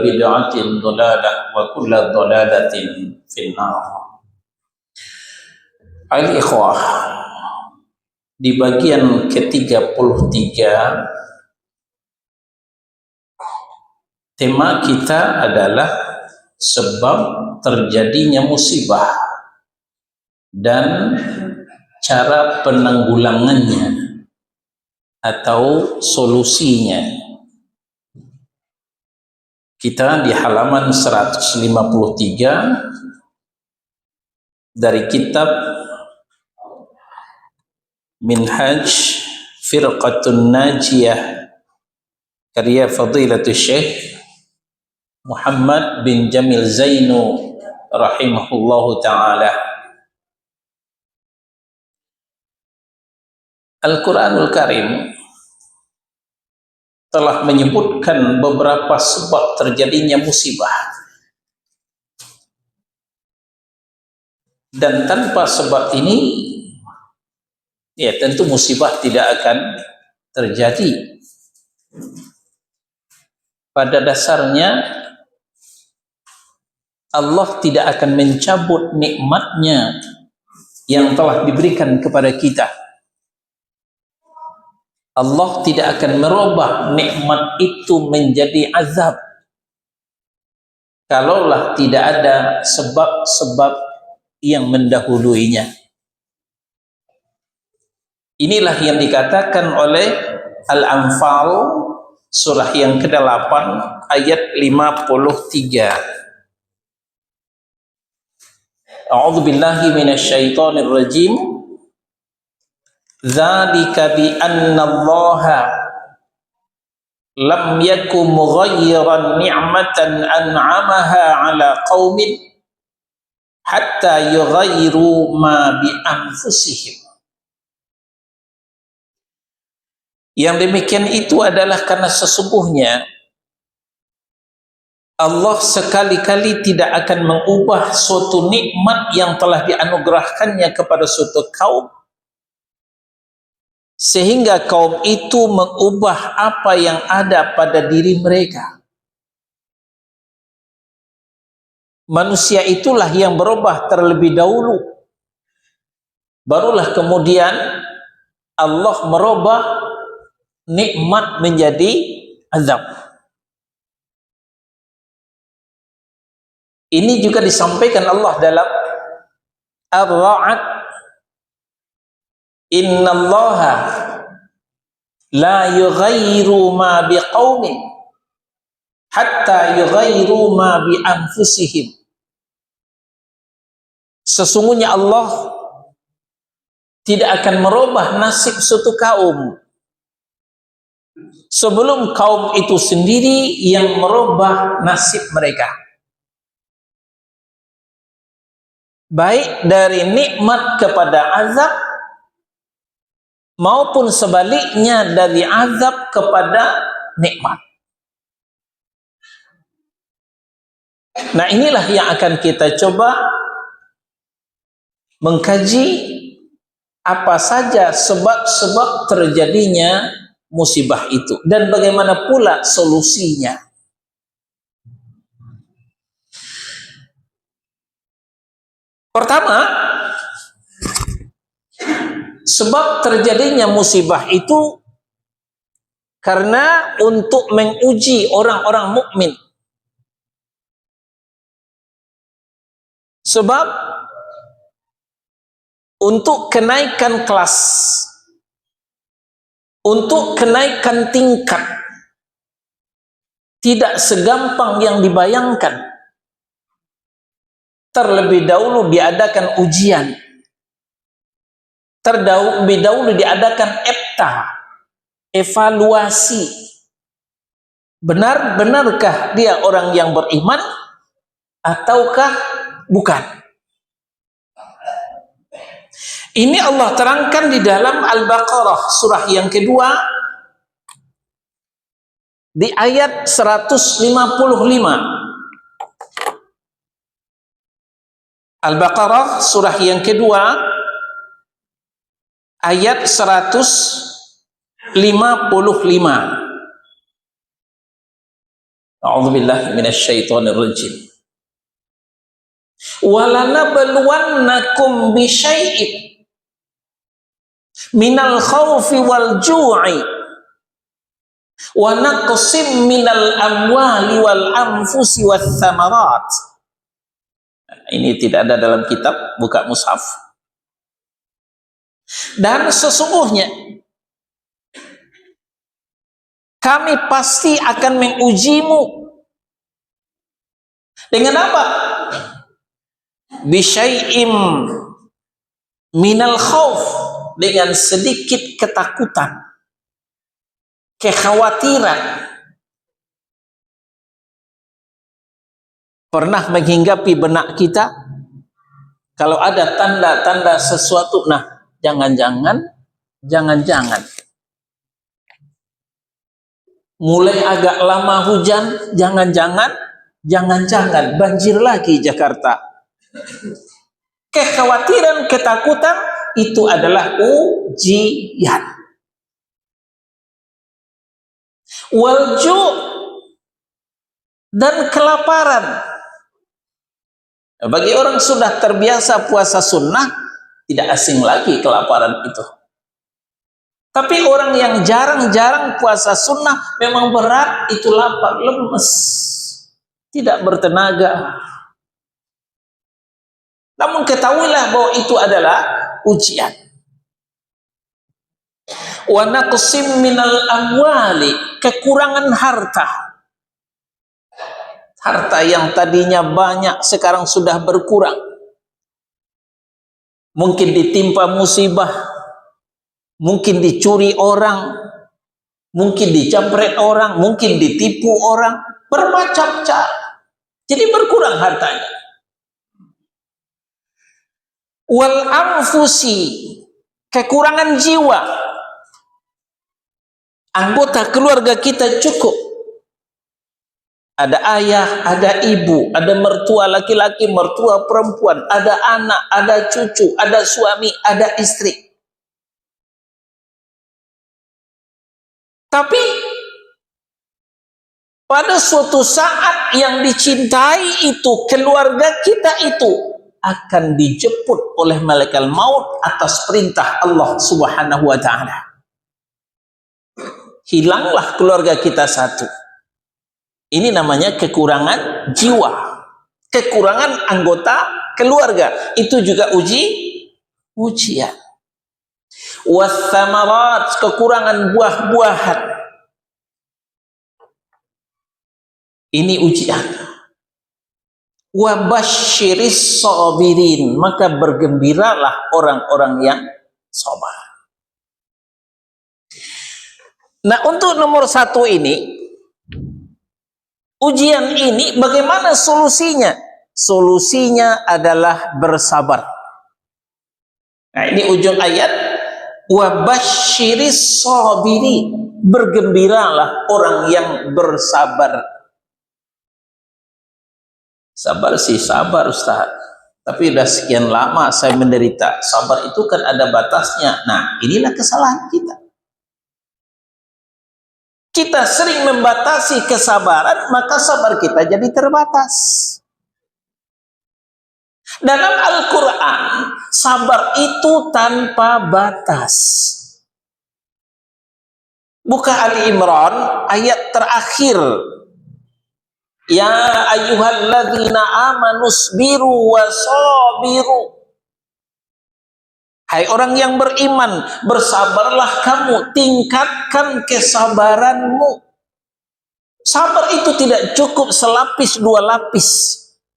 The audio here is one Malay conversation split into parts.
bid'atin dhalalah wa kullu dhalalatin finnar. Al-ikhwah, di bagian ke-33 tema kita adalah sebab terjadinya musibah dan cara penanggulangannya atau solusinya. Kita di halaman 153 dari kitab Minhaj Firqatun Najiyah karya Fadilatul Syekh Muhammad bin Jamil Zainu rahimahullahu ta'ala. Al-Quranul Karim telah menyebutkan beberapa sebab terjadinya musibah, dan tanpa sebab ini ya tentu musibah tidak akan terjadi. Pada dasarnya Allah tidak akan mencabut nikmatnya yang telah diberikan kepada kita. Allah tidak akan merubah nikmat itu menjadi azab kalaulah tidak ada sebab-sebab yang mendahuluinya. Inilah yang dikatakan oleh Al-Anfal surah yang ke-8 ayat 53. A'udzu billahi minasyaitonir rajim. Dzalika bi anna Allaha lam yakum mughayyiran ni'matan an'amaha 'ala qaumin hatta yughayyiru ma bi anfusihim. Yang demikian itu adalah karena sesungguhnya Allah sekali-kali tidak akan mengubah suatu nikmat yang telah dianugerahkannya kepada suatu kaum sehingga kaum itu mengubah apa yang ada pada diri mereka. Manusia itulah yang berubah terlebih dahulu, barulah kemudian Allah merubah nikmat menjadi azab. Ini juga disampaikan Allah dalam Ar-Ra'd, innallaha la yughayyiru ma biqaumin hatta yughayyiru ma bi anfusihim. Sesungguhnya Allah tidak akan merubah nasib suatu kaum sebelum kaum itu sendiri yang merubah nasib mereka, baik dari nikmat kepada azab maupun sebaliknya dari azab kepada nikmat. Nah, inilah yang akan kita coba mengkaji apa saja sebab-sebab terjadinya musibah itu dan bagaimana pula solusinya. Pertama, sebab terjadinya musibah itu karena untuk menguji orang-orang mukmin. Sebab untuk kenaikan kelas, untuk kenaikan tingkat, tidak segampang yang dibayangkan. Terlebih dahulu diadakan ujian, terlebih dahulu diadakan evaluasi. Benar-benarkah dia orang yang beriman ataukah bukan? Ini Allah terangkan di dalam Al-Baqarah surah yang kedua di ayat 155. Al-Baqarah surah yang kedua ayat 155. A'udzubillahi minasyaitonir rajim. Walanabluwannakum bisyai'in minal khawfi wal ju'i wa naqsim minal amwali wal anfusi wath thamarat. Ini tidak ada dalam kitab, buka mushaf. Dan sesungguhnya kami pasti akan mengujimu dengan apa? Bisyai'im minal khawf, dengan sedikit ketakutan, kekhawatiran. Pernah menghinggapi benak kita kalau ada tanda-tanda sesuatu, nah jangan-jangan mulai agak lama hujan, jangan-jangan banjir lagi Jakarta. Kekhawatiran, ketakutan itu adalah ujian. Walju' dan kelaparan. Bagi orang sudah terbiasa puasa sunnah, tidak asing lagi kelaparan itu. Tapi orang yang jarang-jarang puasa sunnah memang berat, itu lapar, lemes, tidak bertenaga. Namun ketahuilah bahwa itu adalah ujian. Wa naqsim minal amwali, kekurangan harta. Harta yang tadinya banyak sekarang sudah berkurang. Mungkin ditimpa musibah, mungkin dicuri orang, mungkin dijamret orang, mungkin ditipu orang, bermacam cara. Jadi berkurang hartanya. Wal anfusi, kekurangan jiwa. Anggota keluarga kita cukup. Ada ayah, ada ibu, ada mertua laki-laki, mertua perempuan, ada anak, ada cucu, ada suami, ada istri. Tapi pada suatu saat yang dicintai itu, keluarga kita itu akan dijemput oleh malaikat maut atas perintah Allah Subhanahu wa ta'ala. Hilanglah keluarga kita satu. Ini namanya kekurangan jiwa, kekurangan anggota keluarga. Itu juga ujian. Wathamarat, kekurangan buah-buahan. Ini ujian. Wabasyiris sabirin, maka bergembiralah orang-orang yang sabar. Nah, untuk nomor 1 ini, ujian ini bagaimana solusinya? Solusinya adalah bersabar. Nah, ini ujung ayat. Wabasyiris sabirin, bergembiralah orang yang bersabar. Sabar sih sabar Ustaz, tapi udah sekian lama saya menderita. Sabar itu kan ada batasnya. Nah, inilah kesalahan kita. Kita sering membatasi kesabaran, maka sabar kita jadi terbatas. Dalam Al-Quran, sabar itu tanpa batas. Buka Ali Imran, ayat terakhir. Ya ayyuhalladzina amanusbiru wasabiru. Hai orang yang beriman, bersabarlah kamu, tingkatkan kesabaranmu. Sabar itu tidak cukup selapis dua lapis.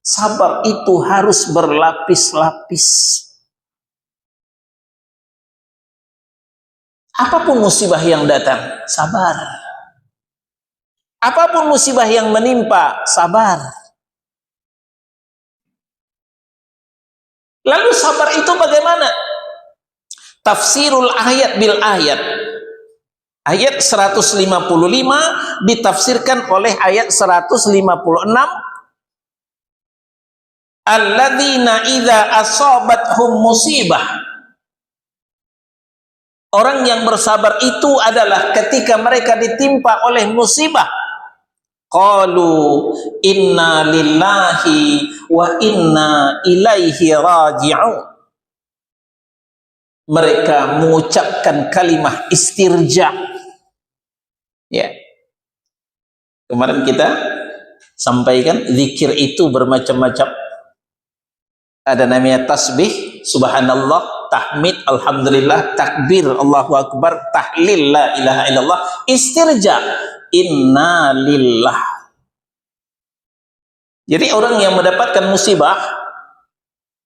Sabar itu harus berlapis-lapis. Apapun musibah yang datang, sabar. Apapun musibah yang menimpa, sabar. Lalu sabar itu bagaimana? Tafsirul ayat bil ayat. Ayat 155 ditafsirkan oleh ayat 156. Alladzina idza asabathum musibah. Orang yang bersabar itu adalah ketika mereka ditimpa oleh musibah. qalu inna lillahi wa inna ilaihi raji'un. Mereka mengucapkan kalimat istirja. Ya. Kemarin kita sampaikan zikir itu bermacam-macam. Ada namanya tasbih, subhanallah, tahmid, alhamdulillah, takbir, Allahu akbar, tahlil, la ilaha illallah, istirja, inna lillah. Jadi orang yang mendapatkan musibah,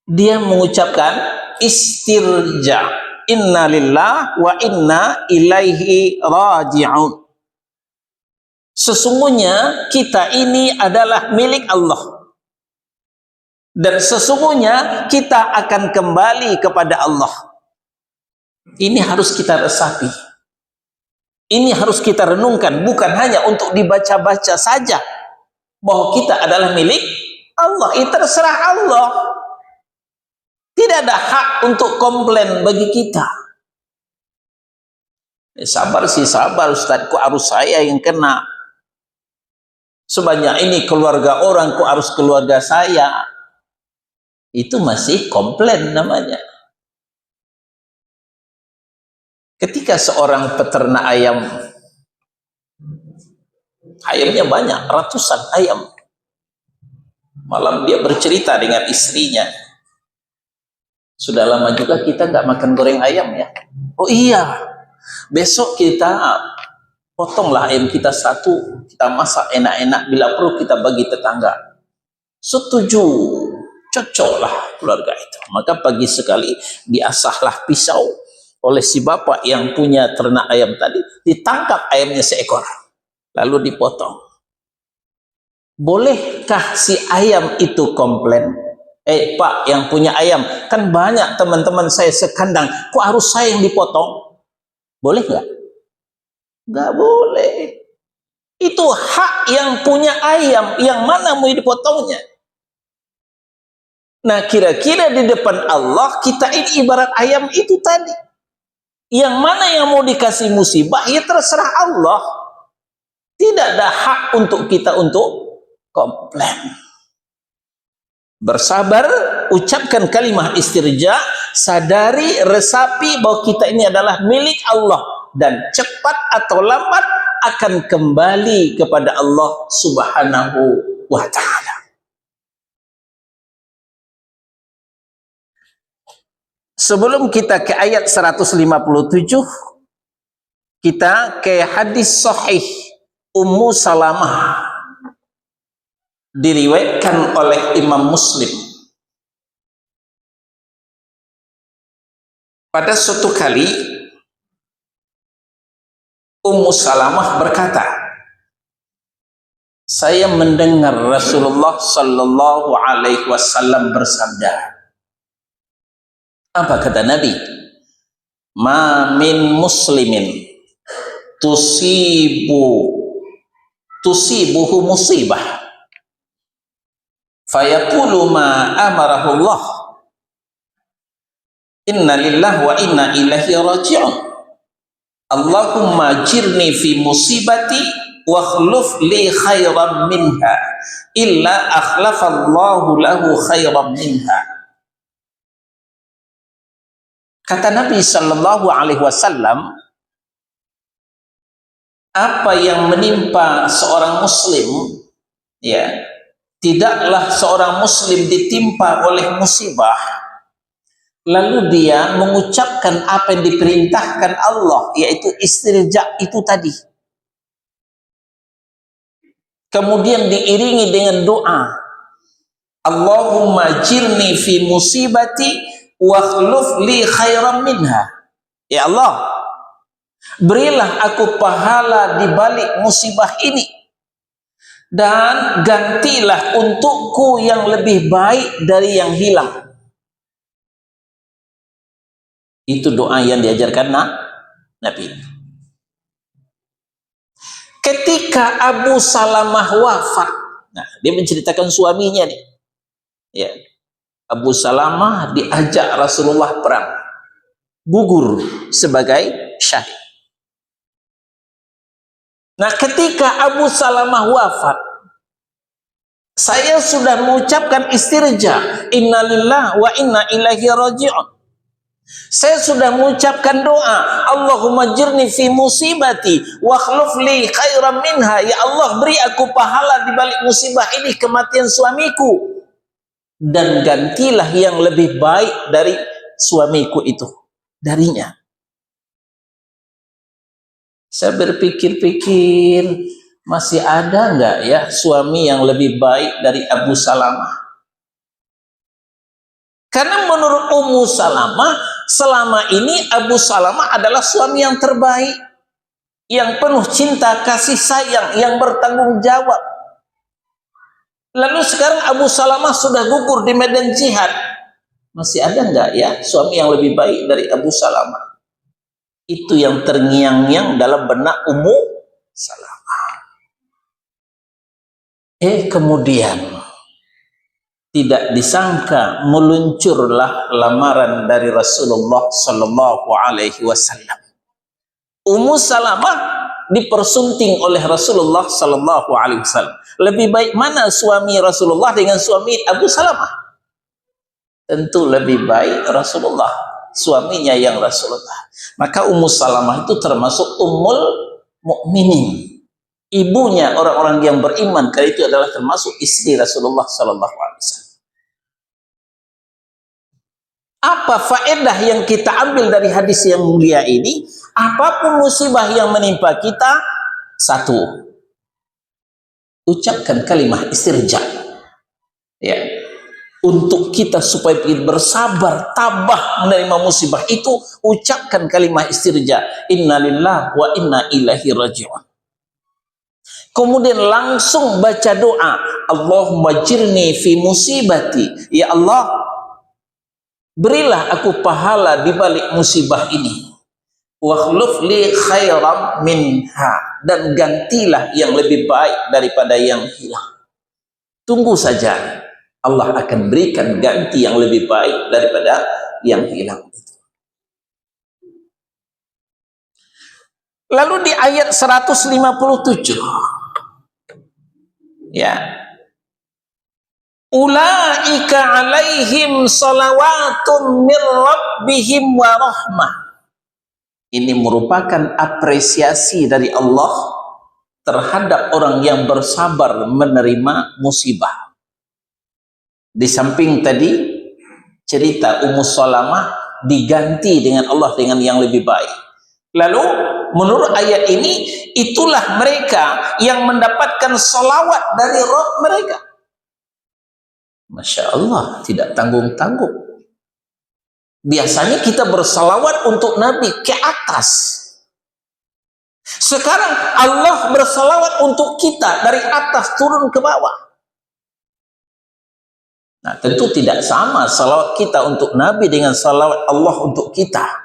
dia mengucapkan istirja, inna lillah wa inna ilaihi raji'un. Sesungguhnya kita ini adalah milik Allah, dan sesungguhnya kita akan kembali kepada Allah. Ini harus kita resapi, ini harus kita renungkan, bukan hanya untuk dibaca-baca saja bahwa kita adalah milik Allah. Itu terserah Allah, tidak ada hak untuk komplain bagi kita. Sabar sih, sabar Ustaz, kok harus saya yang kena? Sebanyak ini keluarga orang, kok harus keluarga saya? Itu masih komplain namanya. Ketika seorang peternak ayam, ayamnya banyak, ratusan ayam. Malam dia bercerita dengan istrinya, sudah lama juga kita nggak makan goreng ayam ya. Oh iya, besok kita potonglah ayam kita satu, kita masak enak-enak, bila perlu kita bagi tetangga. Setuju, cocoklah keluarga itu. Maka pagi sekali diasahlah pisau oleh si bapak yang punya ternak ayam tadi, ditangkap ayamnya seekor, lalu dipotong. Bolehkah si ayam itu komplain? Pak yang punya ayam, kan banyak teman-teman saya sekandang, kok harus saya yang dipotong? Boleh nggak? Nggak boleh. Itu hak yang punya ayam, yang mana mau dipotongnya. Nah, kira-kira di depan Allah kita ini ibarat ayam itu tadi. Yang mana yang mau dikasih musibah, ya terserah Allah. Tidak ada hak untuk kita untuk komplain. Bersabar, ucapkan kalimat istirja, sadari, resapi bahwa kita ini adalah milik Allah, dan cepat atau lambat akan kembali kepada Allah Subhanahu wa ta'ala. Sebelum kita ke ayat 157, kita ke hadis sahih Ummu Salamah, diriwayatkan oleh Imam Muslim. Pada suatu kali Ummu Salamah berkata, saya mendengar Rasulullah sallallahu alaihi wasallam bersabda. Apa kata Nabi? Ma min muslimin tusibuhu musibah fayaqulu ma amarahu Allah inna lillahi wa inna ilaihi raji'un Allahumma jirni fi musibati wa akhluf li khairan minha illa akhlafallahu lahu khairan minha. Kata Nabi sallallahu alaihi wasallam, apa yang menimpa seorang muslim, ya, tidaklah seorang muslim ditimpa oleh musibah lalu dia mengucapkan apa yang diperintahkan Allah, yaitu istirja itu tadi, kemudian diiringi dengan doa, Allahumma jirni fi musibati wa akhluf li khairan minha. Ya Allah, berilah aku pahala di balik musibah ini, dan gantilah untukku yang lebih baik dari yang hilang. Itu doa yang diajarkan Nabi. Ketika Abu Salamah wafat, nah, dia menceritakan suaminya nih, ya, Abu Salamah diajak Rasulullah perang, gugur sebagai syahid. Nah, ketika Abu Salamah wafat, saya sudah mengucapkan istirja, innalillah wa inna ilaihi raji'un. Saya sudah mengucapkan doa, Allahumma jirni fi musibati wa akhluf li khairan minha. Ya Allah, beri aku pahala di balik musibah ini, kematian suamiku, dan gantilah yang lebih baik dari suamiku itu darinya. Saya berpikir-pikir, masih ada nggak ya suami yang lebih baik dari Abu Salamah? Karena menurut Ummu Salamah, selama ini Abu Salamah adalah suami yang terbaik, yang penuh cinta, kasih sayang, yang bertanggung jawab. Lalu sekarang Abu Salamah sudah gugur di medan jihad. Masih ada nggak ya suami yang lebih baik dari Abu Salamah? Itu yang terngiang-ngiang dalam benak Ummu Salamah. Kemudian tidak disangka meluncurlah lamaran dari Rasulullah Sallallahu Alaihi Wasallam. Ummu Salamah dipersunting oleh Rasulullah Sallallahu Alaihi Wasallam. Lebih baik mana suami Rasulullah dengan suami Abu Salamah? Tentu lebih baik Rasulullah, suaminya yang Rasulullah. Maka Ummu Salamah itu termasuk Ummul Mukminin, ibunya orang-orang yang beriman. Karena itu adalah termasuk istri Rasulullah Sallallahu Alaihi Wasallam. Apa faedah yang kita ambil dari hadis yang mulia ini? Apapun musibah yang menimpa kita, satu, ucapkan kalimat istirja, ya, untuk kita supaya bersabar, tabah menerima musibah itu. Ucapkan kalimat istirja, innalillah wa inna ilaihi raji'un. Kemudian langsung baca doa, Allahumma jirni fi musibati. Ya Allah, berilah aku pahala di balik musibah ini. Wa akhluf li khairam minha, dan gantilah yang lebih baik daripada yang hilang. Tunggu saja, Allah akan berikan ganti yang lebih baik daripada yang hilang itu. Lalu di ayat 157, ya, ulaika alaihim salawatun mir rabbihim wa rahmah. Ini merupakan apresiasi dari Allah terhadap orang yang bersabar menerima musibah. Di samping tadi cerita Ummu Salamah diganti dengan Allah dengan yang lebih baik. Lalu menurut ayat ini, itulah mereka yang mendapatkan salawat dari Rabb mereka. Masya Allah, tidak tanggung-tanggung. Biasanya kita bersalawat untuk Nabi ke atas. Sekarang Allah bersalawat untuk kita dari atas turun ke bawah. Nah, tentu tidak sama salawat kita untuk Nabi dengan salawat Allah untuk kita.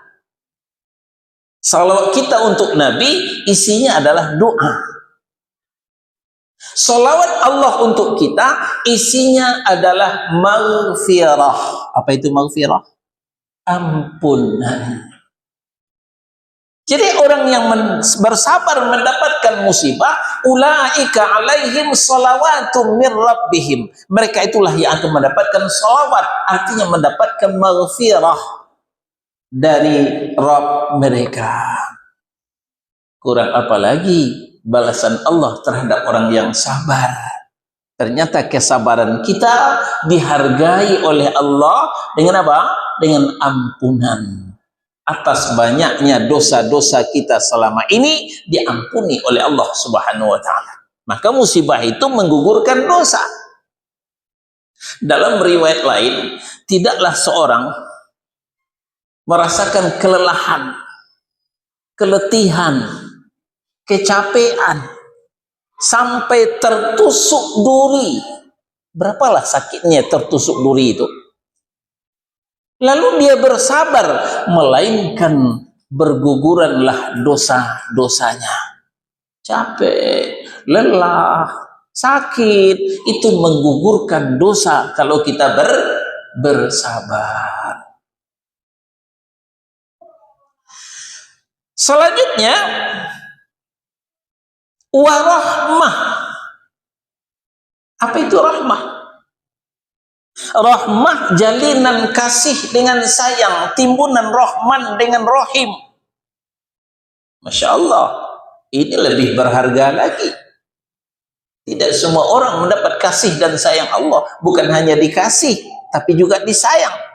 Salawat kita untuk Nabi isinya adalah doa. Salawat Allah untuk kita isinya adalah maghfirah. Apa itu maghfirah? Ampunan. Jadi orang yang bersabar mendapatkan musibah, ulaika alaihim salawatun mir rabbihim. Mereka itulah yang akan mendapatkan salawat, artinya mendapatkan maghfirah dari Rabb mereka. Kurang apa lagi balasan Allah terhadap orang yang sabar. Ternyata kesabaran kita dihargai oleh Allah dengan apa? Dengan ampunan. Atas banyaknya dosa-dosa kita selama ini diampuni oleh Allah Subhanahu wa ta'ala. Maka musibah itu menggugurkan dosa. Dalam riwayat lain, tidaklah seorang merasakan kelelahan, keletihan, kecapean, sampai tertusuk duri. Berapalah sakitnya tertusuk duri itu? Lalu dia bersabar, melainkan berguguranlah dosa-dosanya. Capek, lelah, sakit, itu menggugurkan dosa kalau kita bersabar. Selanjutnya, Warahmah. Apa itu rahmah? Rahmah jalinan kasih dengan sayang, timbunan Rahman dengan Rahim. Masya Allah, ini lebih berharga lagi. Tidak semua orang mendapat kasih dan sayang Allah. Bukan hanya dikasih, tapi juga disayang.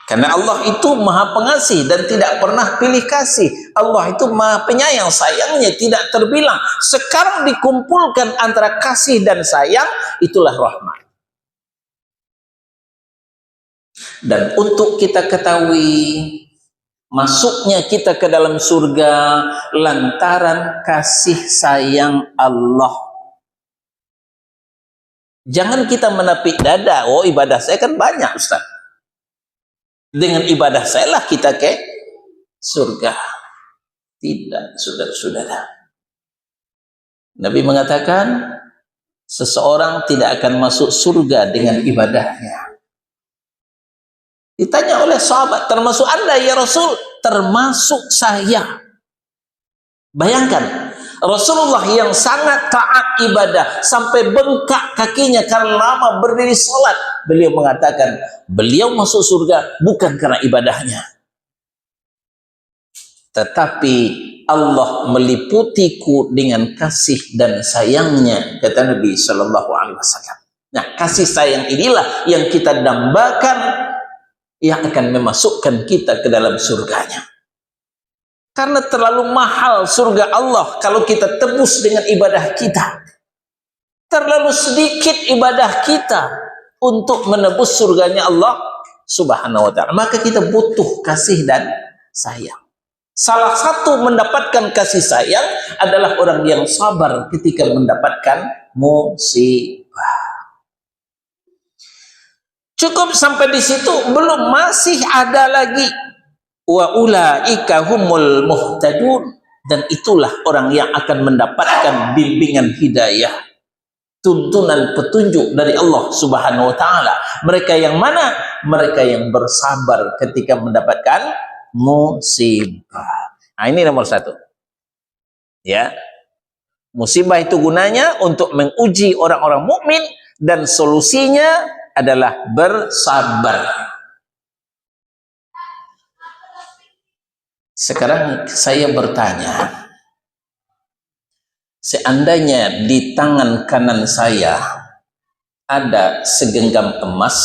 Karena Allah itu maha pengasih dan tidak pernah pilih kasih. Allah itu maha penyayang, sayangnya tidak terbilang. Sekarang dikumpulkan antara kasih dan sayang, itulah rahmat. Dan untuk kita ketahui, masuknya kita ke dalam surga lantaran kasih sayang Allah. Jangan kita menepik dada, oh ibadah saya kan banyak Ustaz. Dengan ibadah saya lah kita ke surga. Tidak, saudara-saudara. Nabi mengatakan, seseorang tidak akan masuk surga dengan ibadahnya. Ditanya oleh sahabat, termasuk Anda ya Rasul? Termasuk saya. Bayangkan, Rasulullah yang sangat taat ibadah sampai bengkak kakinya karena lama berdiri sholat. Beliau mengatakan, beliau masuk surga bukan karena ibadahnya, tetapi Allah meliputiku dengan kasih dan sayangnya, kata Nabi Shallallahu Alaihi Wasallam. Nah, kasih sayang inilah yang kita dambakan, yang akan memasukkan kita ke dalam surganya. Karena terlalu mahal surga Allah kalau kita tebus dengan ibadah kita. Terlalu sedikit ibadah kita untuk menebus surganya Allah Subhanahu wa ta'ala. Maka kita butuh kasih dan sayang. Salah satu mendapatkan kasih sayang adalah orang yang sabar ketika mendapatkan musibah. Cukup sampai di situ, belum, masih ada lagi. Wa ulaika humul muhtadun, dan itulah orang yang akan mendapatkan bimbingan hidayah, tuntunan petunjuk dari Allah Subhanahu wa taala. Mereka yang mana? Mereka yang bersabar ketika mendapatkan musibah. Nah, ini nomor satu. Ya. Musibah itu gunanya untuk menguji orang-orang mukmin, dan solusinya adalah bersabar. Sekarang saya bertanya, seandainya di tangan kanan saya ada segenggam emas,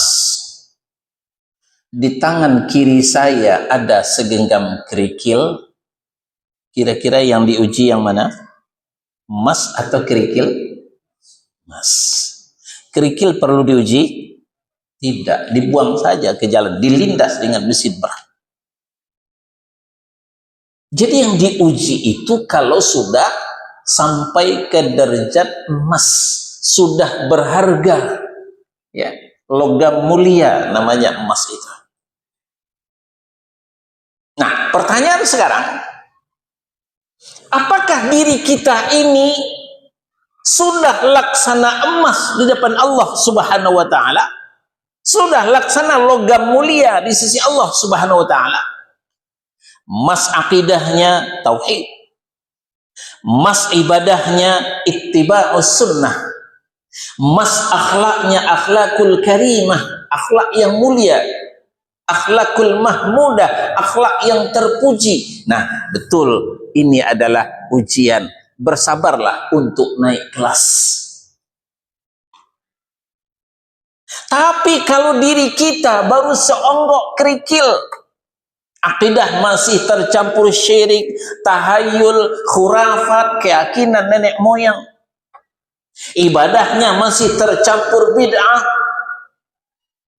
di tangan kiri saya ada segenggam kerikil, kira-kira yang diuji yang mana? Emas atau kerikil? Emas. Kerikil perlu diuji? Tidak, dibuang saja ke jalan, dilindas dengan mesin berat. Jadi yang diuji itu kalau sudah sampai ke derajat emas, sudah berharga, ya, logam mulia namanya emas itu. Nah, pertanyaan sekarang, apakah diri kita ini sudah laksana emas di depan Allah Subhanahu wa ta'ala? Sudah laksana logam mulia di sisi Allah Subhanahu wa ta'ala? Mas akidahnya tauhid, mas ibadahnya ittiba'us sunnah, mas akhlaknya akhlakul karimah, akhlak yang mulia, akhlakul mahmudah, akhlak yang terpuji. Nah, betul, ini adalah ujian. Bersabarlah untuk naik kelas. Tapi kalau diri kita baru seonggok kerikil, akidah masih tercampur syirik, tahayul, khurafat, keyakinan nenek moyang, ibadahnya masih tercampur bid'ah,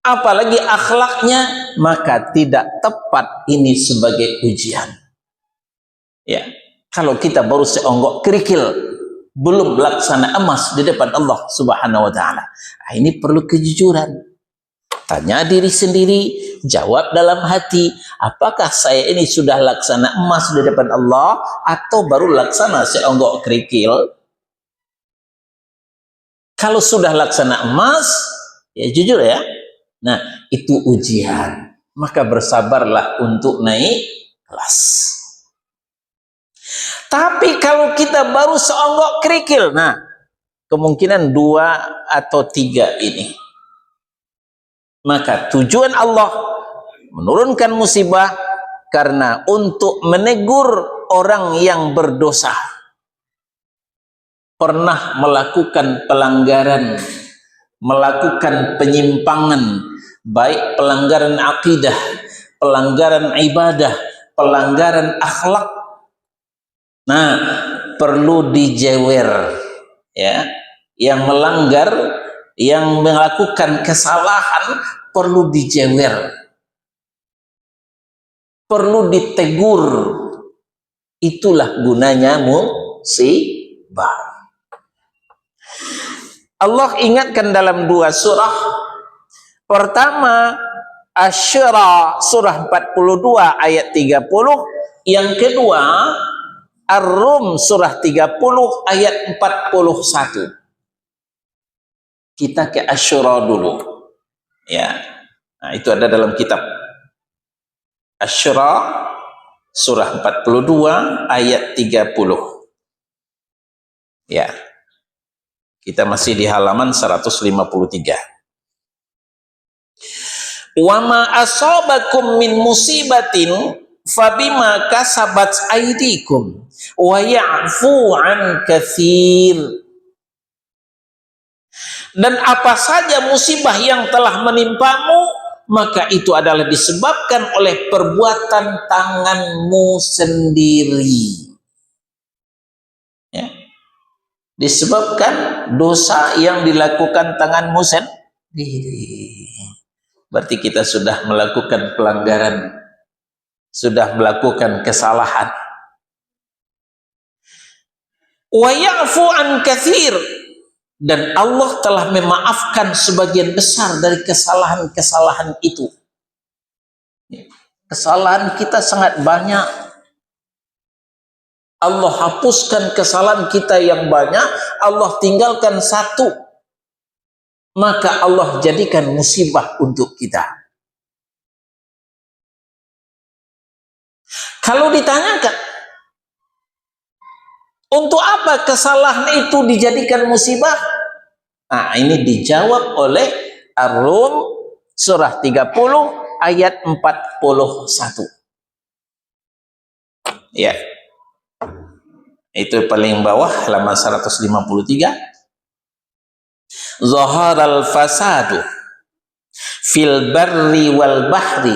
apalagi akhlaknya, maka tidak tepat ini sebagai ujian. Ya, kalau kita baru seonggok kerikil, belum laksana emas di depan Allah Subhanahu wa ta'ala. Nah, ini perlu kejujuran. Tanya diri sendiri, jawab dalam hati, apakah saya ini sudah laksana emas di depan Allah atau baru laksana seonggok kerikil? Kalau sudah laksana emas, ya jujur ya, nah itu ujian, maka bersabarlah untuk naik kelas. Tapi kalau kita baru seonggok kerikil, nah kemungkinan 2 atau 3 ini. Maka tujuan Allah menurunkan musibah karena untuk menegur orang yang berdosa, pernah melakukan pelanggaran, melakukan penyimpangan, baik pelanggaran akidah, pelanggaran ibadah, pelanggaran akhlak. Nah, perlu dijewer, ya. Yang melanggar, yang melakukan kesalahan perlu dijewer, perlu ditegur. Itulah gunanya musibah. Allah ingatkan dalam 2 surah. Pertama, Asy-Syura surah 42 ayat 30. Yang kedua, Ar-Rum surah 30 ayat 41. Kita ke Asy-Syura dulu. Ya. Nah, itu ada dalam kitab. Asy-Syura surah 42 ayat 30. Ya. Kita masih di halaman 153. Wa ma asabakum min musibatin fabima kasabat aydikum wa ya'fu an katsir. Dan apa saja musibah yang telah menimpamu, maka itu adalah disebabkan oleh perbuatan tanganmu sendiri. Ya. Disebabkan dosa yang dilakukan tanganmu sendiri. Berarti kita sudah melakukan pelanggaran, sudah melakukan kesalahan. Wa ya'fu an katsir, dan Allah telah memaafkan sebagian besar dari kesalahan-kesalahan itu. Kesalahan kita sangat banyak. Allah hapuskan kesalahan kita yang banyak, Allah tinggalkan satu, maka Allah jadikan musibah untuk kita. Kalau ditanyakan, untuk apa kesalahan itu dijadikan musibah? Nah, ini dijawab oleh Ar-Rum surah 30 ayat 41. Ya. Itu paling bawah halaman 153. Zaharal fasadu fil barri wal bahri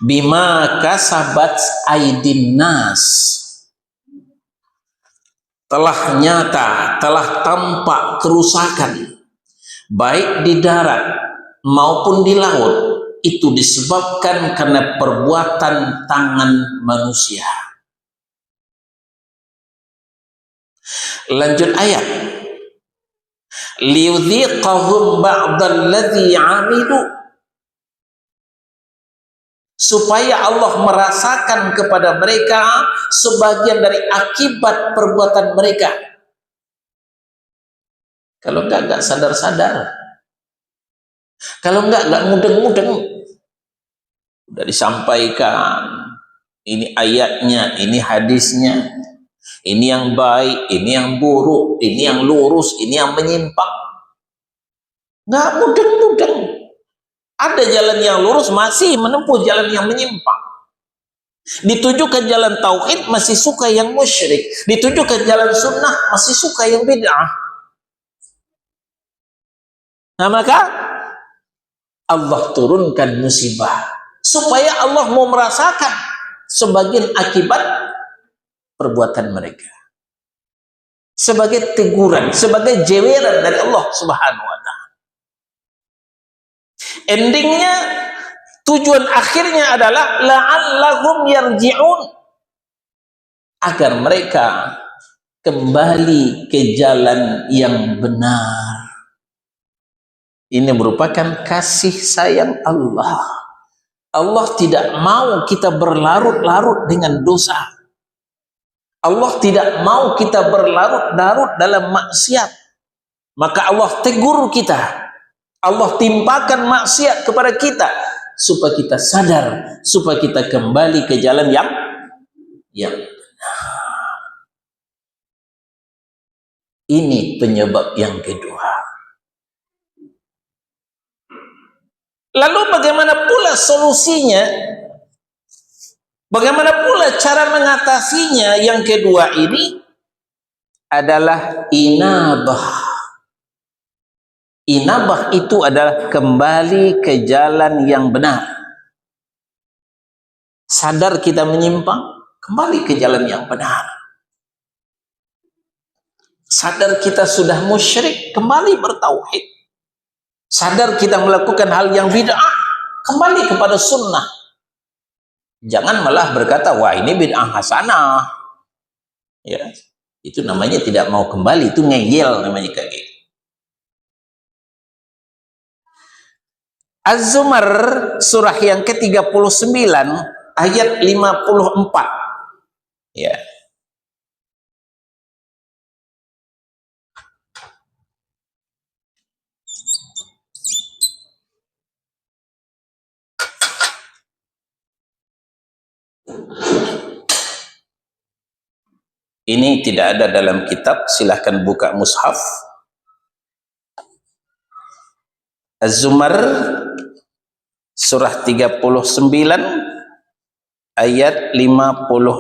bima kasabat aydin nas. Telah nyata, telah tampak kerusakan baik di darat maupun di laut, itu disebabkan karena perbuatan tangan manusia. Lanjut ayat. Liyudhiqahum ba'dalladzi 'amilu, supaya Allah merasakan kepada mereka sebagian dari akibat perbuatan mereka. Kalau enggak sadar-sadar. Kalau enggak mudeng-mudeng. Udah disampaikan, ini ayatnya, ini hadisnya, ini yang baik, ini yang buruk, ini yang lurus, ini yang menyimpang. Enggak mudeng-mudeng. Ada jalan yang lurus, masih menempuh jalan yang menyimpang. Ditujukan jalan tauhid, masih suka yang musyrik. Ditujukan jalan sunnah, masih suka yang bid'ah. Nah, maka Allah turunkan musibah supaya Allah mau merasakan sebagian akibat perbuatan mereka. Sebagai teguran, sebagai jeweran dari Allah Subhanahu wa ta'ala. Endingnya, tujuan akhirnya adalah la'allahum yarji'un, agar mereka kembali ke jalan yang benar. Ini merupakan kasih sayang Allah. Allah tidak mau kita berlarut-larut dengan dosa. Allah tidak mau kita berlarut-larut dalam maksiat. Maka Allah tegur kita. Allah timpakan maksiat kepada kita supaya kita sadar, supaya kita kembali ke jalan yang benar. Ini penyebab yang kedua. Lalu bagaimana pula solusinya? Bagaimana pula cara mengatasinya? Yang kedua ini adalah inabah. Inabah itu adalah kembali ke jalan yang benar. Sadar kita menyimpang, kembali ke jalan yang benar. Sadar kita sudah musyrik, kembali bertauhid. Sadar kita melakukan hal yang bid'ah, kembali kepada sunnah. Jangan malah berkata, wah ini bid'ah hasanah. Ya, itu namanya tidak mau kembali, itu ngeyel namanya kayak gitu. Az-Zumar surah yang ke-39 ayat 54. Ya. Ini tidak ada dalam kitab, silahkan buka mushaf. Az-Zumar surah 39 ayat 54.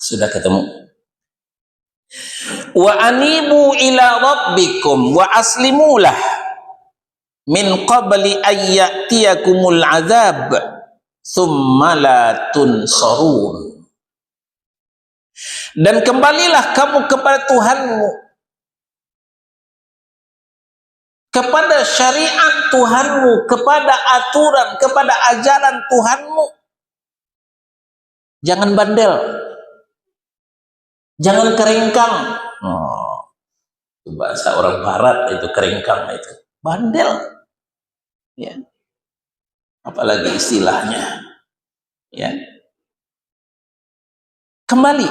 Sudah ketemu? Wa anibu ila rabbikum wa aslimulah min qabli ayyatiyakumul azab thumma la tunsarun. Dan kembalilah kamu kepada Tuhanmu, kepada syariat Tuhanmu, kepada aturan, kepada ajaran Tuhanmu. Jangan bandel, jangan kerengkang. Oh, itu bahasa orang barat itu, kerengkang itu. Bandel. Ya. Apalagi istilahnya. Ya. Kembali.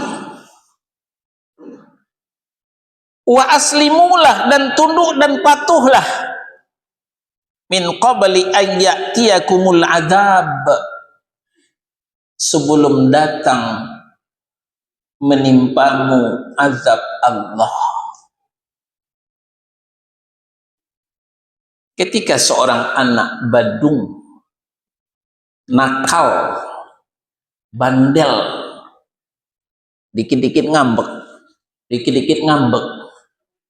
Wa aslimulah, dan tunduk dan patuhlah. Min qabli ayyatiyakumul azab, sebelum datang menimpamu azab Allah. Ketika seorang anak badung, nakal, bandel, dikit-dikit ngambek, dikit-dikit ngambek,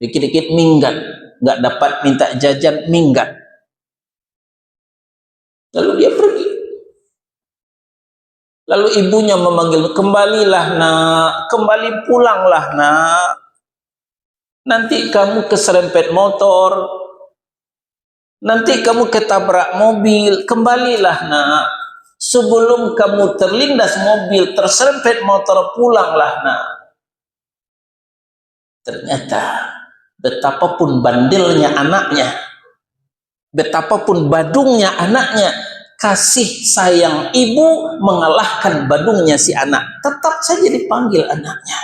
dikit-dikit minggat, nggak dapat minta jajan, minggat. Lalu dia pergi. Lalu ibunya memanggil, kembalilah nak, kembali pulanglah nak. Nanti kamu keserempet motor, nanti kamu ketabrak mobil, kembalilah nak. Sebelum kamu terlindas mobil, terserempet motor, pulanglah nak. Ternyata betapapun bandelnya anaknya, betapapun badungnya anaknya, kasih sayang ibu mengalahkan badungnya si anak. Tetap saja dipanggil anaknya.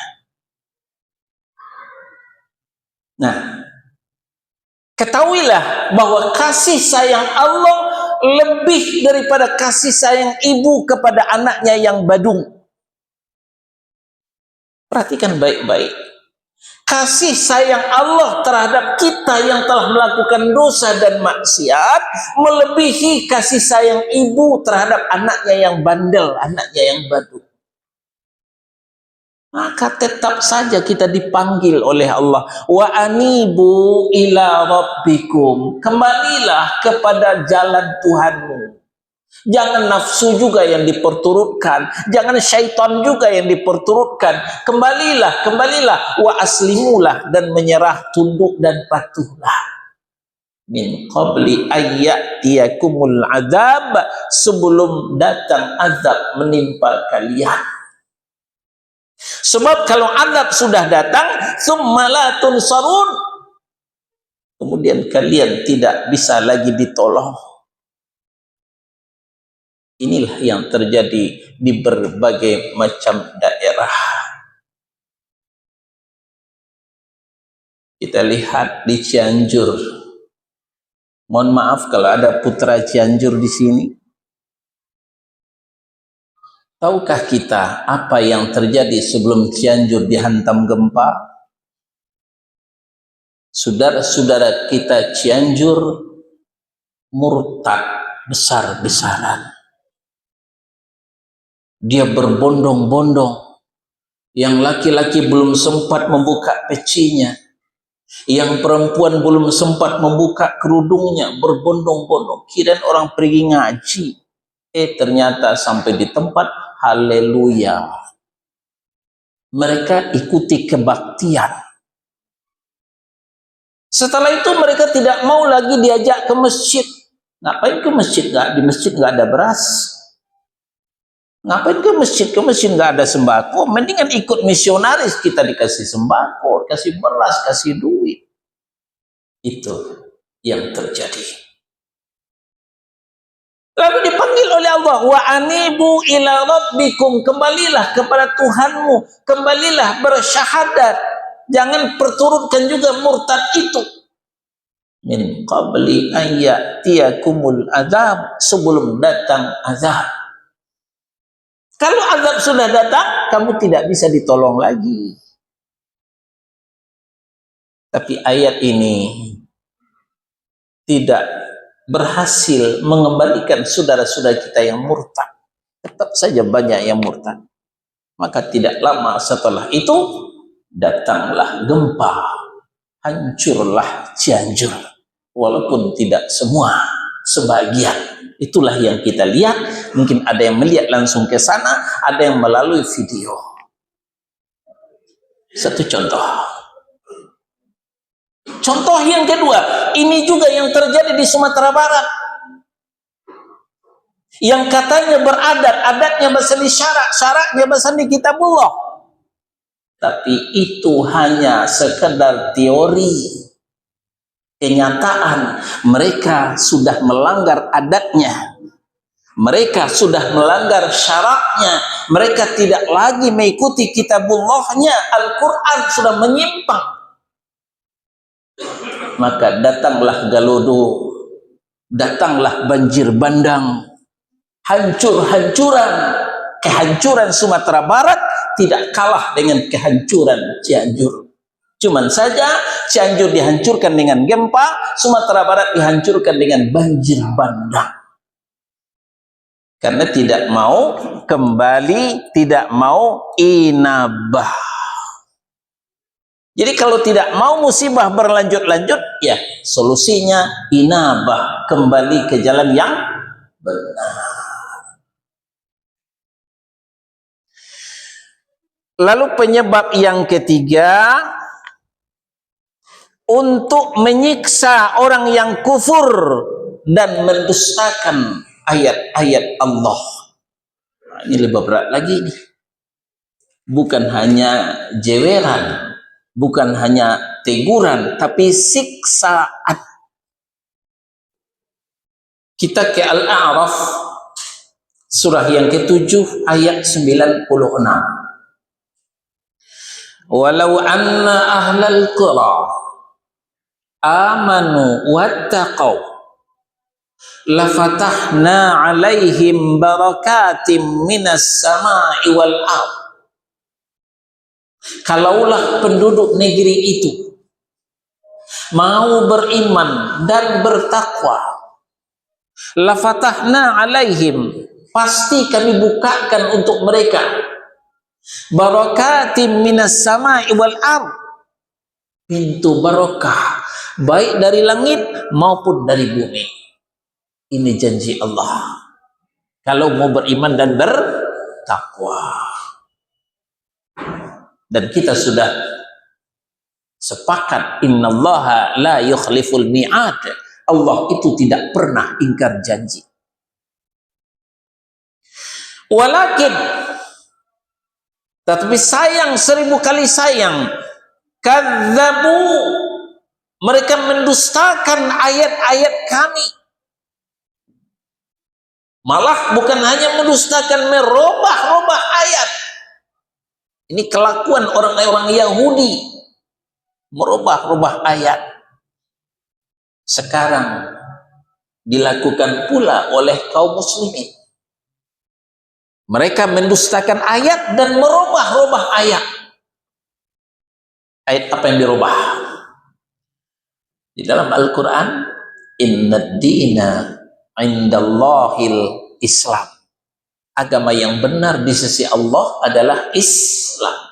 Nah, ketahuilah bahwa kasih sayang Allah lebih daripada kasih sayang ibu kepada anaknya yang badung. Perhatikan baik-baik. Kasih sayang Allah terhadap kita yang telah melakukan dosa dan maksiat melebihi kasih sayang ibu terhadap anaknya yang bandel, anaknya yang badung. Maka tetap saja kita dipanggil oleh Allah. Wa anibu ila rabbikum. Kembalilah kepada jalan Tuhanmu. Jangan nafsu juga yang diperturutkan, jangan syaitan juga yang diperturutkan. Kembalilah, kembalilah, wa aslimulah, dan menyerah, tunduk dan patuhlah. Min qabli ayyatiyakumul azab, sebelum datang azab menimpa kalian. Sebab kalau azab sudah datang, tsumma la tunsarun, kemudian kalian tidak bisa lagi ditolong. Inilah yang terjadi di berbagai macam daerah. Kita lihat di Cianjur. Mohon maaf kalau ada putra Cianjur di sini. Tahukah kita apa yang terjadi sebelum Cianjur dihantam gempa? Saudara-saudara kita Cianjur murtad besar-besaran. Dia berbondong-bondong. Yang laki-laki belum sempat membuka pecinya. Yang perempuan belum sempat membuka kerudungnya, berbondong-bondong. Kirain orang pergi ngaji. Ternyata sampai di tempat, haleluya. Mereka ikuti kebaktian. Setelah itu mereka tidak mau lagi diajak ke masjid. Ngapain ke masjid? Di masjid nggak ada beras. Ngapain ke masjid? Ke masjid nggak ada sembako. Mendingan ikut misionaris, kita dikasih sembako, kasih beras, kasih duit. Itu yang terjadi. Lalu dipanggil oleh Allah, wa anibu ila rabbikum, kembalilah kepada Tuhanmu, kembalilah bersyahadat. Jangan perturutkan juga murtad itu. Min qabli an ya'tiyakumul azab, sebelum datang azab. Kalau azab sudah datang, kamu tidak bisa ditolong lagi. Tapi ayat ini tidak berhasil mengembalikan saudara-saudara kita yang murtad. Tetap saja banyak yang murtad. Maka tidak lama setelah itu datanglah gempa, hancurlah Cianjur. Walaupun tidak semua, sebagian. Itulah yang kita lihat. Mungkin ada yang melihat langsung ke sana, ada yang melalui video. Satu contoh. Contoh yang kedua, ini juga yang terjadi di Sumatera Barat. Yang katanya beradat, adatnya bahasa syarak, syaraknya bahasa di kitabullah. Tapi itu hanya sekedar teori. Kenyataan, mereka sudah melanggar adatnya. Mereka sudah melanggar syaraknya. Mereka tidak lagi mengikuti kitabullahnya. Al-Quran sudah menyimpang. Maka datanglah Galodo, datanglah banjir bandang, hancur-hancuran. Kehancuran Sumatera Barat tidak kalah dengan kehancuran Cianjur. Cuman saja Cianjur dihancurkan dengan gempa, Sumatera Barat dihancurkan dengan banjir bandang. Karena tidak mau kembali, tidak mau inabah. Jadi kalau tidak mau musibah berlanjut-lanjut, ya solusinya inabah, kembali ke jalan yang benar. Lalu penyebab yang ketiga, untuk menyiksa orang yang kufur dan mendustakan ayat-ayat Allah. Nah, ini lebih berat lagi nih. Bukan hanya jeweran, bukan hanya teguran, tapi siksaan. Kita ke Al-A'raf, surah yang ke-7 ayat 96. Walau anna ahlal qura amanu wattaqau lafatahna alaihim barakatim minas sama'i wal ardh. Kalaulah penduduk negeri itu mau beriman dan bertakwa, lafatahna alaihim, pasti kami bukakan untuk mereka barakatim minas sama'i wal ardh, pintu barokah baik dari langit maupun dari bumi. Ini janji Allah kalau mau beriman dan bertakwa. Dan kita sudah sepakat, innallaha la yukhliful mi'ad. Allah itu tidak pernah ingkar janji. Walakin, tetapi sayang, 1000 kali sayang, kadzabu, mereka mendustakan ayat-ayat kami. Malah bukan hanya mendustakan, merubah-rubah ayat. Ini kelakuan orang-orang Yahudi. merubah-rubah ayat. Sekarang dilakukan pula oleh kaum muslimin. Mereka mendustakan ayat dan merubah-rubah ayat. Ayat apa yang dirubah? Di dalam Al-Quran, Inna dina indallahil Islam. Agama yang benar di sisi Allah adalah Islam.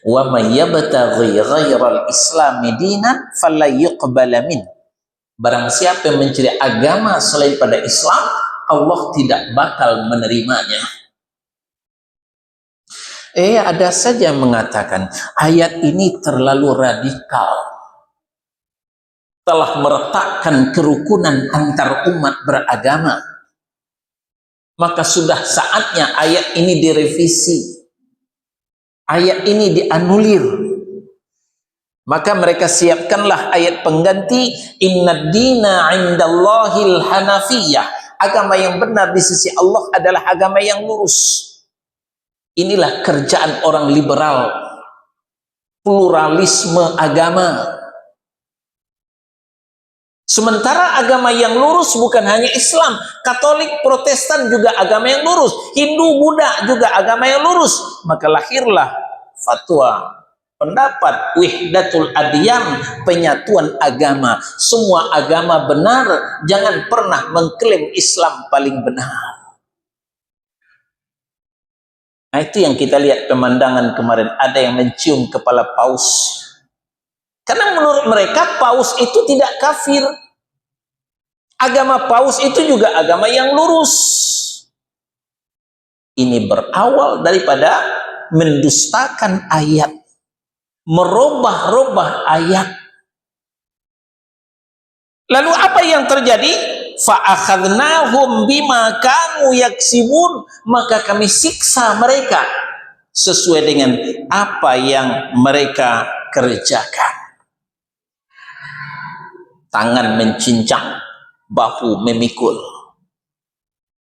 Wa may yabtaghi ghairal islami dinan fala yuqbala min. Barang siapa yang mencari agama selain pada Islam, Allah tidak bakal menerimanya. Ada saja yang mengatakan ayat ini terlalu radikal, telah meretakkan kerukunan antar umat beragama. Maka sudah saatnya ayat ini direvisi, ayat ini dianulir. Maka mereka siapkanlah ayat pengganti, Inna dina indallahil hanafiyah. Agama yang benar di sisi Allah adalah agama yang lurus. Inilah kerjaan orang liberal, pluralisme agama. Sementara agama yang lurus bukan hanya Islam, Katolik, Protestan juga agama yang lurus, Hindu, Buddha juga agama yang lurus. Maka lahirlah fatwa, pendapat wihdatul adyan, penyatuan agama. Semua agama benar, jangan pernah mengklaim Islam paling benar. Nah, itu yang kita lihat pemandangan kemarin, ada yang mencium kepala paus. Karena menurut mereka paus itu tidak kafir. Agama paus itu juga agama yang lurus. Ini berawal daripada mendustakan ayat, merubah-rubah ayat. Lalu apa yang terjadi? Fa'akhadnahum bima kanu yaksibun, maka kami siksa mereka sesuai dengan apa yang mereka kerjakan. Tangan mencincang, bahu memikul.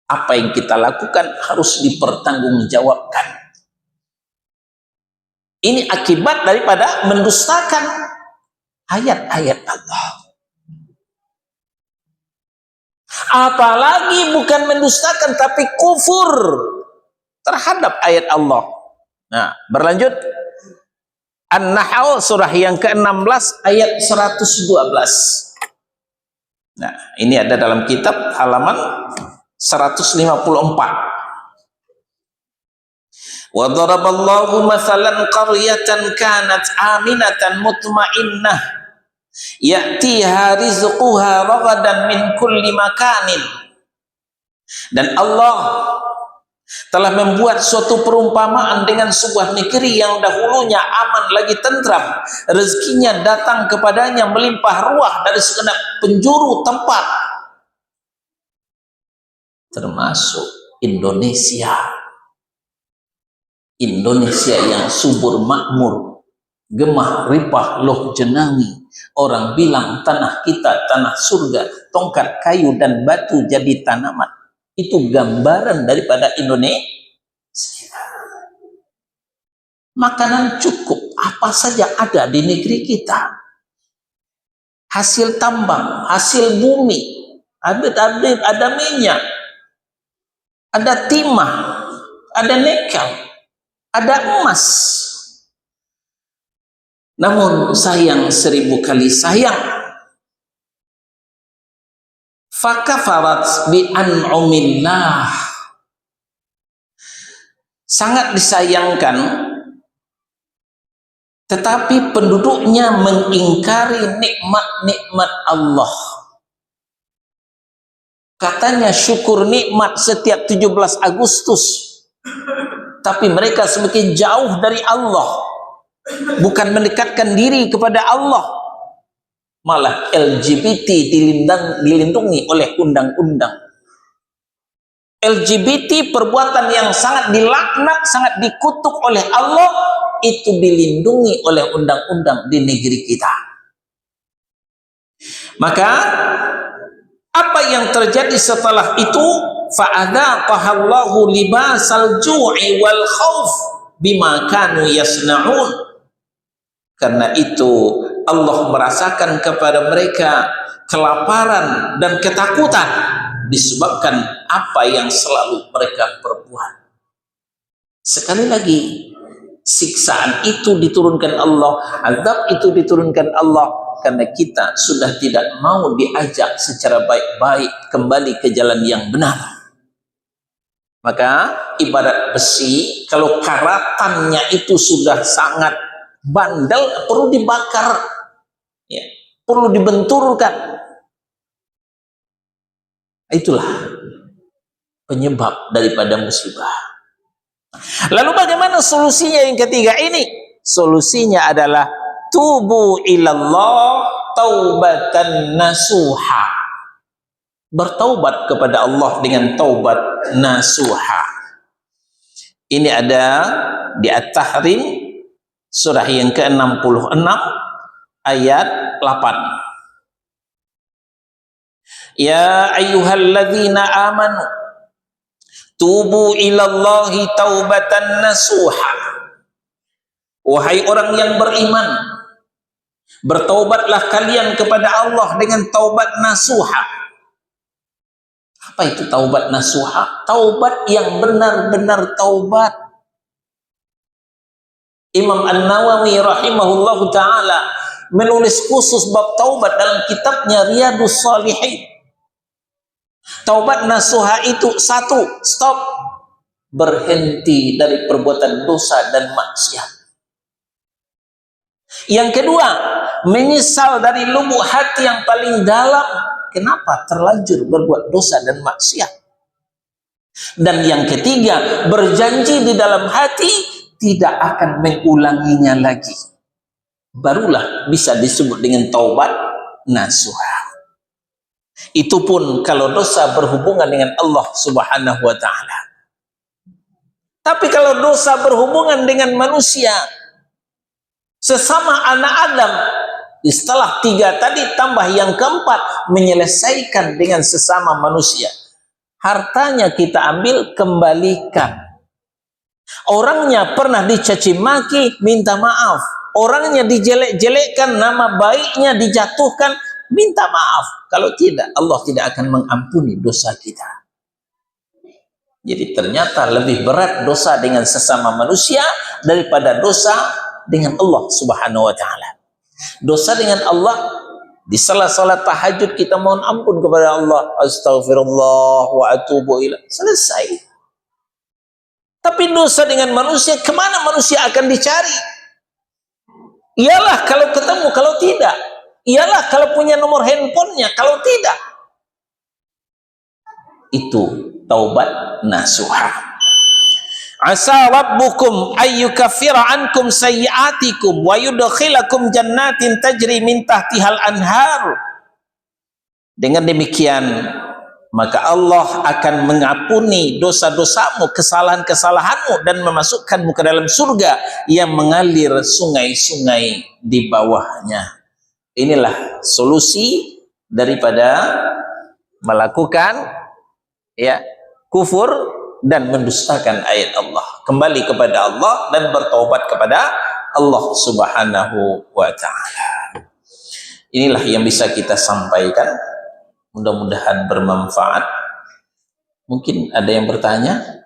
Apa yang kita lakukan harus dipertanggungjawabkan. Ini akibat daripada mendustakan ayat-ayat Allah. Apalagi bukan mendustakan tapi kufur terhadap ayat Allah. Nah, berlanjut, An-Nahl surah yang ke-16 ayat 112. Nah, ini ada dalam kitab halaman 154. Wa daraballahu mathalan qaryatan kanat aminatan mutmainnah ya'tiha rizquha ragadan min kulli makanin. Dan Allah telah membuat suatu perumpamaan dengan sebuah negeri yang dahulunya aman lagi tentram, rezekinya datang kepadanya melimpah ruah dari segenap penjuru tempat, termasuk Indonesia. Indonesia yang subur makmur, gemah ripah loh jenangi. Orang bilang tanah kita tanah surga, tongkat kayu dan batu jadi tanaman. Itu gambaran daripada Indonesia. Makanan cukup, apa saja ada di negeri kita. Hasil tambang, hasil bumi, ada minyak, ada timah, ada nikel, ada emas. Namun sayang 1000 kali sayang, fakafarat bi an'umillah. Sangat disayangkan, tetapi penduduknya mengingkari nikmat-nikmat Allah. Katanya syukur nikmat setiap 17 Agustus, tapi mereka semakin jauh dari Allah. Bukan mendekatkan diri kepada Allah, malah LGBT dilindungi oleh undang-undang. LGBT perbuatan yang sangat dilaknat, sangat dikutuk oleh Allah, itu dilindungi oleh undang-undang di negeri kita. Maka apa yang terjadi setelah itu? Fa'adaqahallahu libasal ju'i wal khauf bima kanu yasna'un. Karena itu Allah merasakan kepada mereka kelaparan dan ketakutan disebabkan apa yang selalu mereka perbuat. Sekali lagi, siksaan itu diturunkan Allah, azab itu diturunkan Allah karena kita sudah tidak mau diajak secara baik-baik kembali ke jalan yang benar. Maka ibarat besi, kalau karatannya itu sudah sangat bandel, perlu dibakar, ya, perlu dibenturkan. Itulah penyebab daripada musibah. Lalu bagaimana solusinya yang ketiga ini? Solusinya adalah tubu ilallah taubatan nasuha. Bertaubat kepada Allah dengan taubat nasuha. Ini ada di At-Tahrim surah yang ke-66 ayat 8. Ya ayyuhalladzina amanu tubu ilallahi taubatan nasuha. Wahai orang yang beriman, bertaubatlah kalian kepada Allah dengan taubat nasuha. Apa itu taubat nasuha? Taubat yang benar-benar taubat. Imam An-Nawawi rahimahullahu ta'ala menulis khusus bab taubat dalam kitabnya Riyadhus Shalihin. Taubat nasuha itu satu, stop, berhenti dari perbuatan dosa dan maksiat. Yang kedua, menyesal dari lubuk hati yang paling dalam, kenapa terlanjur berbuat dosa dan maksiat. Dan yang ketiga, berjanji di dalam hati tidak akan mengulanginya lagi. Barulah bisa disebut dengan taubat nasuha. Itu pun kalau dosa berhubungan dengan Allah Subhanahu wa ta'ala. Tapi kalau dosa berhubungan dengan manusia, sesama anak Adam, setelah 3 tadi tambah yang keempat, menyelesaikan dengan sesama manusia. Hartanya kita ambil, kembalikan. Orangnya pernah dicaci maki, minta maaf. Orangnya dijelek-jelekkan, nama baiknya dijatuhkan, minta maaf. Kalau tidak, Allah tidak akan mengampuni dosa kita. Jadi ternyata lebih berat dosa dengan sesama manusia daripada dosa dengan Allah Subhanahu wa ta'ala. Dosa dengan Allah, di salat tahajud kita mohon ampun kepada Allah, astaghfirullah wa atubu ilaih, selesai. Tapi dosa dengan manusia, kemana manusia akan dicari? Ialah kalau ketemu, kalau tidak. Ialah kalau punya nomor handphonenya, kalau tidak. Itu taubat nasuha. Asa rabbukum ayyukaffira ankum sayyi'atikum wa yudkhilakum jannatin tajri min tahtihal anhar. Dengan demikian, maka Allah akan mengampuni dosa-dosamu, kesalahan-kesalahanmu, dan memasukkanmu ke dalam surga yang mengalir sungai-sungai di bawahnya. Inilah solusi daripada melakukan kufur dan mendustakan ayat Allah. Kembali kepada Allah dan bertaubat kepada Allah Subhanahu wa ta'ala. Inilah yang bisa kita sampaikan. Mudah-mudahan bermanfaat. Mungkin ada yang bertanya.